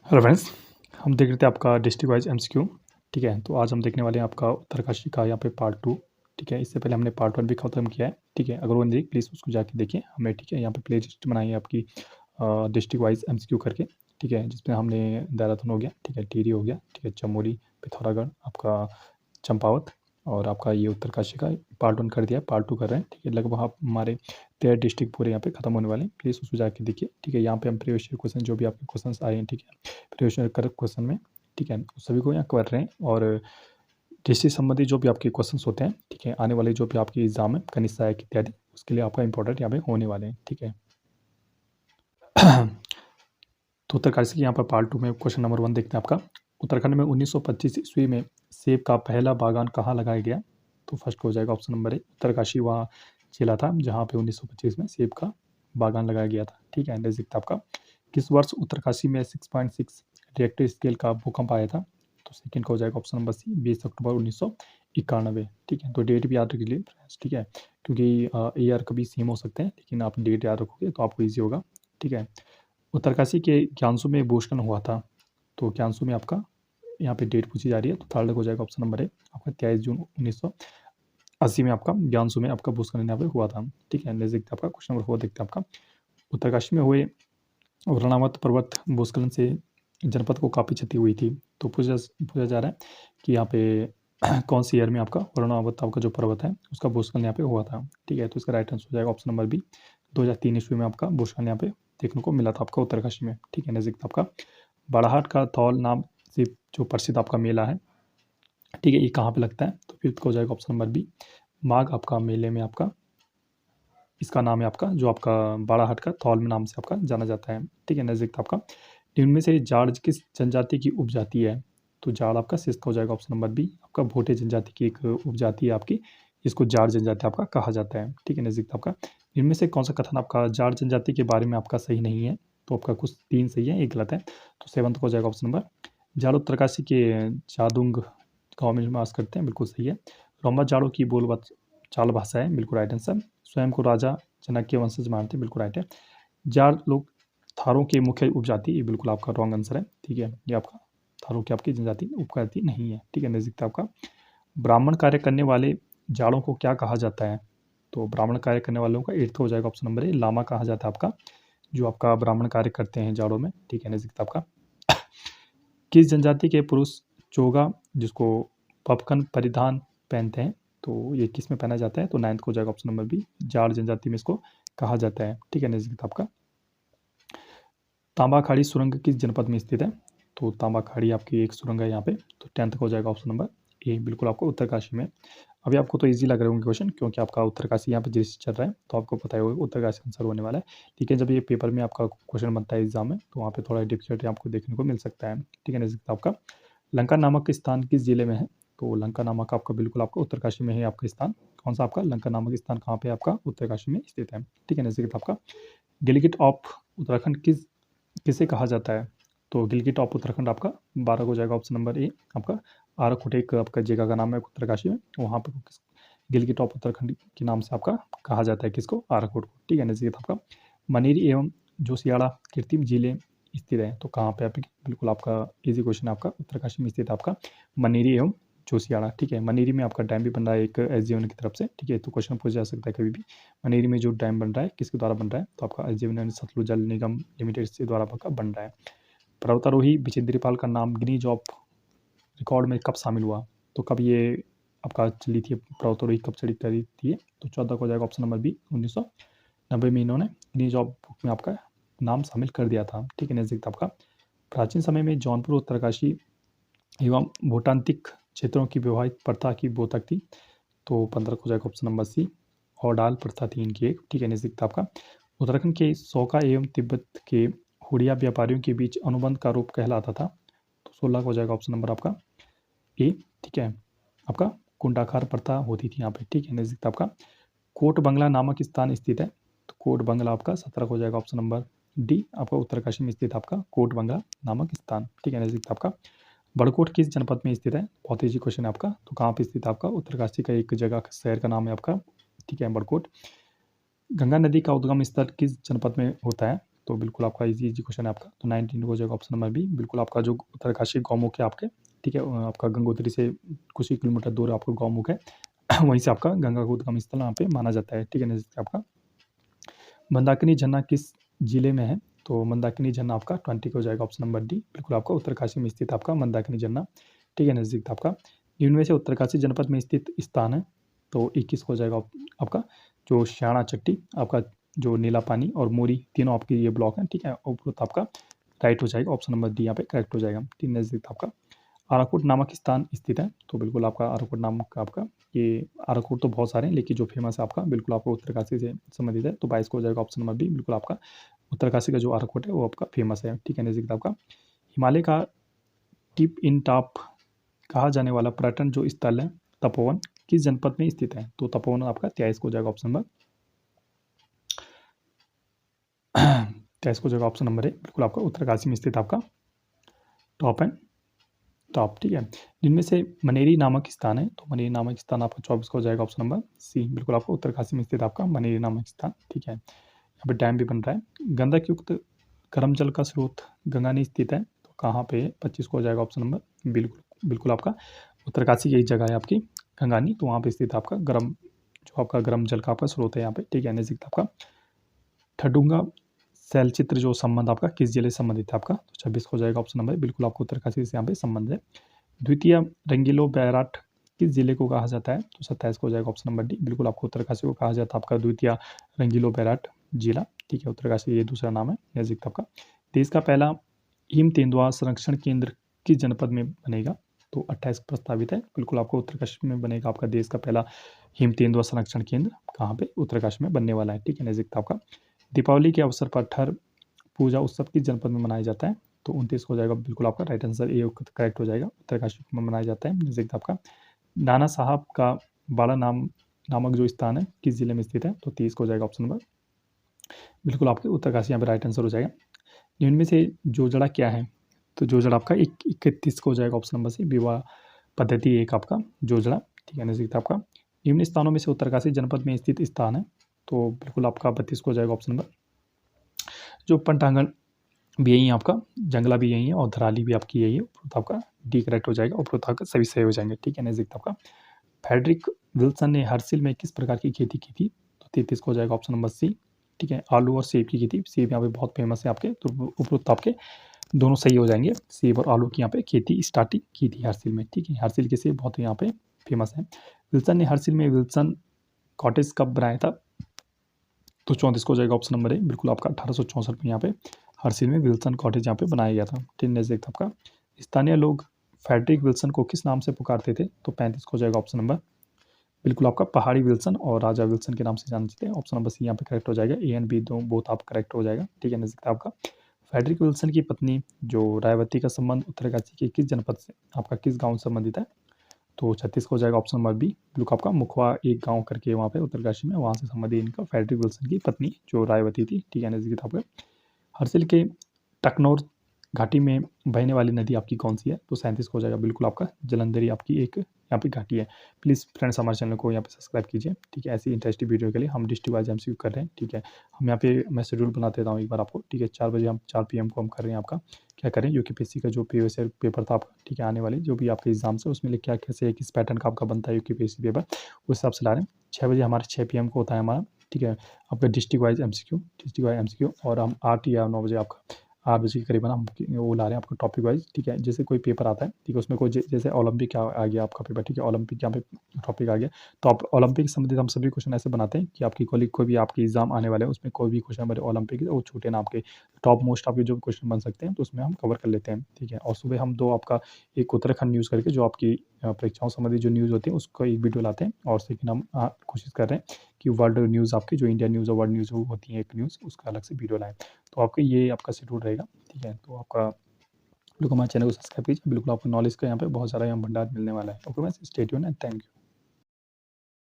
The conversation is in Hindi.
हेलो फ्रेंड्स, हम देख रहे थे आपका डिस्ट्रिक्ट वाइज एमसीक्यू। ठीक है, तो आज हम देखने वाले हैं आपका उत्तरकाशी का यहाँ पे पार्ट 2। ठीक है, इससे पहले हमने पार्ट 1 भी खत्म किया है। ठीक है, अगर वो नहीं प्लीज़ उसको जाके देखिए हमने। ठीक है, यहाँ पे प्ले लिस्ट बनाई है आपकी डिस्ट्रिक्ट वाइज एमसीक्यू करके। ठीक है, जिसमें हमने देहरादून हो गया, ठीक है, टिहरी हो गया, ठीक है, चमोली, पिथौरागढ़, आपका चंपावत और आपका ये उत्तरकाशी का पार्ट 1 कर दिया है। पार्ट 2 कर रहे हैं। ठीक है, लगभग आप हमारे 13 डिस्ट्रिक्ट पूरे यहाँ पे खत्म होने वाले हैं। प्लीज़ उसको जाके देखिए। ठीक है, यहाँ पे हम प्रीवियस ईयर क्वेश्चन जो भी आपके क्वेश्चंस आए हैं, ठीक है, प्रीवियस ईयर कर क्वेश्चन में, ठीक है, उस सभी को यहाँ कर रहे हैं। और डिस्ट्रिक्ट संबंधी जो भी आपके क्वेश्चंस होते हैं, ठीक है, आने वाले जो भी आपके एग्जाम है खनिज सहायक इत्यादि, उसके लिए आपका इंपॉर्टेंट यहाँ पे होने वाले हैं। ठीक है तो उत्तरकाशी के यहाँ पर पार्ट 2 में क्वेश्चन नंबर 1 देखते हैं आपका। उत्तराखंड में 1925 ईस्वी में सेब का पहला बागान कहाँ लगाया गया? तो फर्स्ट हो जाएगा ऑप्शन नंबर ए, उत्तरकाशी वहाँ जिला था जहाँ पे 1925 में सेब का बागान लगाया गया था। ठीक है, नेक्स्ट देखते हैं आपका। किस वर्ष उत्तरकाशी में 6.6 रिएक्टर स्केल का भूकंप आया था? तो सेकंड का हो जाएगा ऑप्शन नंबर सी, 20 अक्टूबर 1991। ठीक है, तो डेट भी याद रख लीजिए। ठीक है, क्योंकि ईयर कभी सेम हो सकते हैं, लेकिन आप डेट याद रखोगे तो आपको ईजी होगा। ठीक है, उत्तरकाशी के ज्ञानसू में भूस्खलन हुआ था। तो ज्ञानसू में आपका यहाँ पे डेट पूछी जा रही है, तो थर्ड हो जाएगा ऑप्शन नंबर ए, आपका 23 जून 1980 में आपका ज्ञानसू में आपका भूस्खलन यहाँ पे हुआ था। ठीक है, नेक्स्ट देखते हैं आपका क्वेश्चन नंबर 4 देखते हैं आपका। उत्तरकाशी में हुए वरुणावत पर्वत भूस्खलन से जनपद को काफ़ी क्षति हुई थी। तो पूछा जा रहा है कि यहाँ पे कौन सी ईयर में आपका वरुणावत आपका जो पर्वत है उसका भूस्खलन यहाँ पे हुआ था। ठीक है, तो इसका राइट आंसर हो जाएगा ऑप्शन नंबर बी, 2003 ईस्वी में आपका भूस्खलन यहाँ पे देखने को मिला था आपका उत्तरकाशी में। ठीक है, नज़दीक आपका बाड़ाहाट का थौल नाम से जो प्रसिद्ध आपका मेला है, ठीक है, ये कहाँ पे लगता है? तो फिफ्थ को हो जाएगा ऑप्शन नंबर बी, माघ आपका मेले में आपका इसका नाम है आपका जो आपका बाड़ाहाट का थौल में नाम से आपका जाना जाता है। ठीक है, नज़दीक आपका इनमें से जाड़ किस जनजाति की उपजाति है? तो जाड़ आपका सिक्स्थ हो जाएगा ऑप्शन नंबर बी, आपका भोटे जनजाति की एक उपजाति है आपकी, जिसको जाड़ जनजाति आपका कहा जाता है। ठीक है, नज़दीक आपका इनमें से कौन सा कथन आपका जाड़ जनजाति के बारे में आपका सही नहीं है? तो आपका कुछ 3 सही है, 1 गलत है। तो सेवंथ को हो जाएगा ऑप्शन नंबर, जाड़ उत्तरकाशी के जादुंग गाँव में निवास करते हैं, बिल्कुल सही है। रोम्बा जाड़ों की बोल चाल भाषा है, बिल्कुल राइट आंसर। स्वयं को राजा जनक के वंशज मानते हैं, बिल्कुल राइट है। जाड़ लोग थारों के मुख्य उपजाति, ये बिल्कुल आपका रॉन्ग आंसर है। ठीक है, ये आपका थारों की आपकी जनजाति उपजाति नहीं है। ठीक है, नजदीक आपका ब्राह्मण कार्य करने वाले जाड़ों को क्या कहा जाता है? तो ब्राह्मण कार्य करने वालों का एट्थ हो जाएगा ऑप्शन नंबर ए, लामा कहा जाता है आपका, जो आपका ब्राह्मण कार्य करते हैं जाड़ों में। ठीक है, नजदीक आपका किस जनजाति के पुरुष चोगा जिसको पफकन परिधान पहनते हैं? तो ये किस में पहना जाता है? तो 9th को हो जाएगा ऑप्शन नंबर बी, जाड़ जनजाति में इसको कहा जाता है। ठीक है, नजदीक आपका तांबाखाड़ी सुरंग किस जनपद में स्थित है? तो तांबाखाड़ी आपकी एक सुरंग है यहाँ पे। तो 10th का हो जाएगा ऑप्शन नंबर ए, बिल्कुल आपको उत्तरकाशी में। अभी आपको तो इजी लग रहे होंगे क्वेश्चन, क्योंकि आपका उत्तरकाशी यहाँ पे जिस चल रहा है, तो आपको पता ही होगा उत्तरकाशी आंसर होने वाला है। लेकिन जब ये पेपर में आपका क्वेश्चन बनता है एग्जाम में, तो वहाँ पे थोड़ा डिफिकल्टी आपको देखने को मिल सकता है। ठीक है, नजदीक आपका लंका नामक स्थान किस जिले में है? तो लंका नामक आपका बिल्कुल आपका उत्तरकाशी में है आपका स्थान। कौन सा आपका लंका नामक स्थान कहाँ पे आपका उत्तरकाशी में स्थित है? ठीक है, नजदीक आपका गिलगिट ऑफ उत्तराखंड किसे कहा जाता है? तो गिलगिट ऑफ उत्तराखंड आपका 12 हो जाएगा ऑप्शन नंबर ए, आपका आराकोट एक आपका जगह का नाम है उत्तरकाशी में, वहाँ पर गिलगिट ऑफ उत्तराखंड के नाम से आपका कहा जाता है किसको? आराकोट को। ठीक है, नजदीक आपका मनेरी एवं जोशियाड़ा कृत्रिम जिले स्थित है, तो कहाँ पे? आप बिल्कुल आपका इजी क्वेश्चन आपका उत्तरकाशी में स्थित आपका मनेरी एवं जोशियाड़ा। ठीक है, मनेरी में आपका डैम भी बन रहा है एक एसजीवन की तरफ से। ठीक है, तो क्वेश्चन पूछा जा सकता है कभी भी, मनेरी में जो डैम बन रहा है किसके द्वारा बन रहा है? तो आपका एसजीवन सतलुज जल निगम लिमिटेड के द्वारा आपका बन रहा है। पर्वतारोही विचिंद्री पाल का नाम गिनीज ऑफ रिकॉर्ड में कब शामिल हुआ? तो कब ये आपका चली थी पर्वतारोही, कब चली करी थी? तो 14 को हो जाएगा ऑप्शन नंबर बी, 1990 में इन्होंने गिनीज ऑफ बुक में आपका नाम शामिल कर दिया था। ठीक है, नजदीक आपका प्राचीन समय में जौनपुर उत्तरकाशी एवं भूटांतिक क्षेत्रों की विवाहित प्रथा की बोतक थी। तो 15 को हो जाएगा ऑप्शन नंबर सी, और डाल प्रथा थी इनकी एक। ठीक है, नजदीक आपका उत्तराखंड के सौका एवं तिब्बत के हुडिया व्यापारियों के बीच अनुबंध का रूप कहलाता था। तो 16 को हो जाएगा ऑप्शन नंबर आपका ए। ठीक है, आपका कुंडाखार प्रथा होती थी यहाँ पे। ठीक है, नजदीक आपका कोट बंगला नामक स्थान स्थित है। तो कोट बंगला आपका 17 को हो जाएगा ऑप्शन नंबर डी, आपका उत्तरकाशी में स्थित आपका कोट बंगला नामक स्थान। ठीक है, नजदीक आपका बड़कोट किस जनपद में स्थित है? बहुत ईजी क्वेश्चन है आपका। तो कहाँ पे स्थित है आपका? उत्तरकाशी का एक जगह शहर का नाम है आपका। ठीक है, बड़कोट। गंगा नदी का उद्गम स्थल किस जनपद में होता है? तो बिल्कुल आपका ईज़ी क्वेश्चन है आपका। तो 19 हो जाएगा ऑप्शन नंबर बी। बिल्कुल आपका जो उत्तरकाशी गौमुख है आपके, ठीक है, आपका गंगोत्री से कुछ ही किलोमीटर दूर आपका गौमुख है। वहीं से आपका गंगा का उद्गम स्थल यहाँ पे माना जाता है, ठीक है। जैसे आपका मंदाकिनी झरना किस जिले में है? तो मंदाकिनी झरना आपका 20 का हो जाएगा ऑप्शन नंबर डी। बिल्कुल आपका उत्तरकाशी में स्थित आपका मंदाकिनी झरना, ठीक है, नज़दीक था आपका। निम्न में से उत्तरकाशी जनपद में स्थित स्थान है, तो 21 हो जाएगा आपका जो श्याणा चट्टी, आपका जो नीला पानी और मोरी, तीनों आपके ये ब्लॉक हैं, ठीक है। उपरोक्त आपका राइट हो जाएगा, ऑप्शन नंबर डी यहाँ पे करेक्ट हो जाएगा। 3 नज़दीक आपका आराकुट नामक स्थान स्थित है, तो बिल्कुल आपका आराकुट नामक आपका ये आराकुट तो बहुत सारे हैं, लेकिन जो फेमस है आपका बिल्कुल आपको उत्तरकाशी से संबंधित है, तो 22 को हो जाएगा ऑप्शन नंबर बी। बिल्कुल आपका उत्तरकाशी का जो आराकुट है वो आपका फेमस है, ठीक है। नज़दीक आपका हिमालय का टिप इन टॉप कहा जाने वाला पर्यटन जो स्थल है तपोवन किस जनपद में स्थित है? तो तपोवन आपका 23 को हो जाएगा ऑप्शन नंबर 23 को जाएगा ऑप्शन नंबर ए। बिल्कुल आपका उत्तरकाशी में स्थित आपका टॉप एंड टॉप, ठीक है। जिनमें से मनेरी नामक स्थान है, तो मनेरी नामक स्थान आपका 24 को हो जाएगा ऑप्शन नंबर सी। बिल्कुल आपका उत्तरकाशी में स्थित आपका मनेरी नामक स्थान, ठीक है। यहाँ पे डैम भी बन रहा है। गंधक युक्त गर्म जल का स्रोत गंगानी स्थित है, तो कहाँ पे? 25 को हो जाएगा ऑप्शन नंबर बिल्कुल बिल्कुल आपका उत्तरकाशी की एक जगह है आपकी गंगानी, तो वहाँ पे स्थित आपका गर्म जो आपका गर्म जल का आपका स्रोत है यहाँ पे, ठीक है। नज़दीक आपका ठडुंगा शैलचित्र जो संबंध आपका किस जिले से संबंधित है आपका? तो 26 हो जाएगा ऑप्शन नंबर बिल्कुल आपको उत्तरकाशी से यहाँ पे संबंध है। द्वितीय रंगीलो बैराट किस जिले को कहा जाता है? तो 27 को हो जाएगा ऑप्शन नंबर डी। बिल्कुल आपको उत्तरकाशी को कहा जाता है आपका द्वितीय रंगीलो बैराट जिला, ठीक है। उत्तरकाशी ये दूसरा नाम है। नज़दीक आपका देश का पहला हिम तेंदुआ संरक्षण केंद्र किस जनपद में बनेगा? तो 28 प्रस्तावित है। बिल्कुल आपको उत्तरकाशी में बनेगा आपका देश का पहला हिम तेंदुआ संरक्षण केंद्र, कहाँ पे? उत्तरकाशी में बनने वाला है, ठीक है। नज़दीक आपका दीपावली के अवसर पर छठ पूजा उत्सव किस जनपद में मनाया जाता है? तो 29 हो जाएगा बिल्कुल आपका राइट आंसर ए करेक्ट हो जाएगा। उत्तरकाशी में मनाया जाता है। नज़दीक आपका नाना साहब का बाड़ा नामक जो स्थान है किस जिले में स्थित है? तो 30 को हो जाएगा ऑप्शन नंबर बिल्कुल आपके उत्तरकाशी यहाँ पे राइट आंसर हो जाएगा। निम्न में से जोजड़ा क्या है? तो जोजड़ा आपका 31 को हो जाएगा ऑप्शन नंबर सी। विवाह पद्धति एक आपका जोजड़ा, ठीक है। नज़दीक आपका निम्न स्थानों में से उत्तरकाशी जनपद में स्थित स्थान है, तो बिल्कुल आपका 32 को हो जाएगा ऑप्शन नंबर जो पंटांगन भी यही है आपका, जंगला भी यही है और धराली भी आपकी यही है। उपरोक्त आपका डी करेक्ट हो जाएगा। उपरोक्त आपका सभी सही हो जाएंगे, ठीक है। नज़दीक आपका फ्रेडरिक विल्सन ने हर्सिल में किस प्रकार की खेती की थी? तो 33 को हो जाएगा ऑप्शन नंबर सी, ठीक है। आलू और सेब की खेती, सेब यहाँ पे बहुत फेमस है आपके, तो उपरोक्त आपके दोनों सही हो जाएंगे। सेब और आलू की यहाँ पे खेती स्टार्टिंग की थी हर्सिल में, ठीक है। हर्सिल के सेब बहुत यहाँ पे फेमस है। विल्सन ने हर्सिल में विल्सन कॉटेज कब बनाया था? तो 34 को हो जाएगा ऑप्शन नंबर ए। बिल्कुल आपका 1864 में यहाँ पे हर्सिल में विल्सन कॉटेज यहाँ पे बनाया गया था, ठीक। नज़दीक आपका स्थानीय लोग फ्रेडरिक विल्सन को किस नाम से पुकारते थे? तो 35 को हो जाएगा ऑप्शन नंबर बिल्कुल आपका पहाड़ी विल्सन और राजा विल्सन के नाम से जानते हैं। ऑप्शन नंबर सी यहाँ पे करेक्ट हो जाएगा। ए एंड बी दो बोथ आप करेक्ट हो जाएगा, ठीक है। नज़दीक आपका फ्रेडरिक विल्सन की पत्नी जो रायवती का संबंध उत्तरकाशी के किस जनपद से आपका किस गाँव से संबंधित है? तो 36 को हो जाएगा ऑप्शन नंबर बी। बिल्कुल आपका मुखवा एक गांव करके वहाँ पे उत्तरकाशी में, वहाँ से संबंधित इनका फ्रेडरिक विल्सन की पत्नी जो रायवती थी, ठीक है। नज़दीक आपका हर्सिल के टकनौर घाटी में बहने वाली नदी आपकी कौन सी है? तो 37 को हो जाएगा बिल्कुल आपका जलंधरी आपकी एक यहाँ पे घाटी है। प्लीज़ फ्रेंड्स हमारे चैनल को यहाँ पे सब्सक्राइब कीजिए, ठीक है। ऐसी इंटरेस्टिंग वीडियो के लिए हम डिस्ट्रिक्ट वाइज एमसीक्यू कर रहे हैं, ठीक है। हम यहाँ पे मैं शेड्यूल बना देता हूँ एक बार आपको, ठीक है। 4 बजे हम 4 PM को हम कर रहे हैं आपका क्या करें यूकेपीएससी का जो प्रीवियस ईयर पेपर था आपका, ठीक है, आने वाले जो भी आपके एग्जाम से उसमें क्या कैसे किस पैटर्न का आपका बनता है यूकेपीएससी पेपर, उस हिसाब से ला रहे हैं। 6 बजे हमारे 6 PM को होता है हमारा, ठीक है, आपका डिस्ट्रिक्ट वाइज एमसीक्यू और हम 8 या 9 बजे आपका 8 बजे के करीबन हम वो ला रहे हैं आपको टॉपिक वाइज, ठीक है। जैसे कोई पेपर आता है, ठीक है, उसमें कोई जैसे ओलंपिक आ गया आपका पेपर, ठीक है, ओलंपिक यहाँ पे टॉपिक आ गया, तो आप ओलंपिक से संबंधित हम सभी क्वेश्चन ऐसे बनाते हैं कि आपकी कोई भी आपके एग्जाम आने वाले हैं उसमें कोई भी क्वेश्चन हमारे ओलंपिक वो छूटे ना, आपके टॉप मोस्ट आपके जो क्वेश्चन बन सकते हैं तो उसमें हम कवर कर लेते हैं, ठीक है। और सुबह हम 2 आपका एक उत्तराखंड न्यूज़ करके जो आपकी परीक्षाओं संबंधी जो न्यूज़ होती है उसका एक वीडियो लाते हैं, और सेकंड हम कोशिश कर रहे हैं कि वर्ल्ड न्यूज़ आपकी जो इंडिया न्यूज़ और वर्ल्ड न्यूज़ होती है एक न्यूज़, उसका अलग से वीडियो लाएँ। तो आपका ये आपका शेड्यूल रहेगा, ठीक है। तो आपका बिल्कुल हमारे चैनल को सब्सक्राइब कीजिए। बिल्कुल आपको नॉलेज का यहाँ पे बहुत सारा यहाँ भंडार मिलने वाला है। ओके, बस stay tuned and thank you.